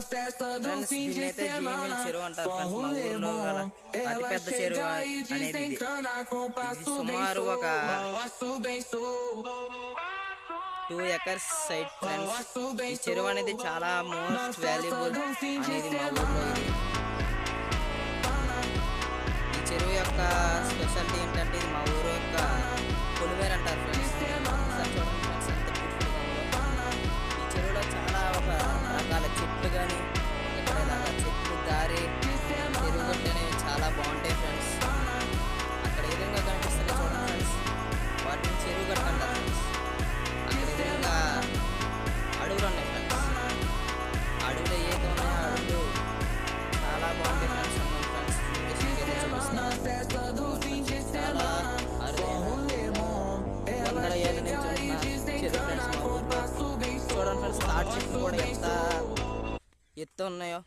Friends దీన్నైతే Jeevan చెరువు అంటారు friends. మా ఊర్లో గల అతిపెద్ద చెరువు అనేది ఇది సుమారు ఒక 2 acres సైట్ ఫ్రెండ్స్. ఈ చెరువు అనేది చాలా మోస్ట్ వాల్యుబుల్ అనేది మా ఊర్లో ఇది. ఈ చెరువు యొక్క స్పెషాలిటీ ఏంటంటే ఇది మా ఊరు యొక్క పొలిమేర అంటారు ఫ్రెండ్స్. చూడండి ఫ్రెండ్స్ ఎంత బ్యూటిఫుల్గా ఉందో. ఈ చెరువులో చాలా ఒక రకాల చెట్లు కానీ ఇక్కడ ఇలాగా చెట్లు దారి చెరువు గట్టు అనేవి చాలా బాగుంటాయి ఫ్రెండ్స్. అక్కడ ఏ విధంగా కనిపిస్తుంది చూడండి ఫ్రెండ్స్, వాటిని చెరువు గట్టు అంటారు ఫ్రెండ్స్. అక్కడ ఏ విధంగా అడవులు ఉన్నాయి ఫ్రెండ్స్. అడవులు ఏదైతే ఉన్నాయో అడవులు చాలా బాగుంటాయి ఫ్రెండ్స్. చాలా అరుదైన వందల ఏళ్ళ నుంచి ఉన్న చెరువు ఫ్రెండ్స్ మా ఊర్లో. చూడండి ఫ్రెండ్స్ తాటి చెట్లు కూడా ఎంత ఎత్తు ఉన్నాయో.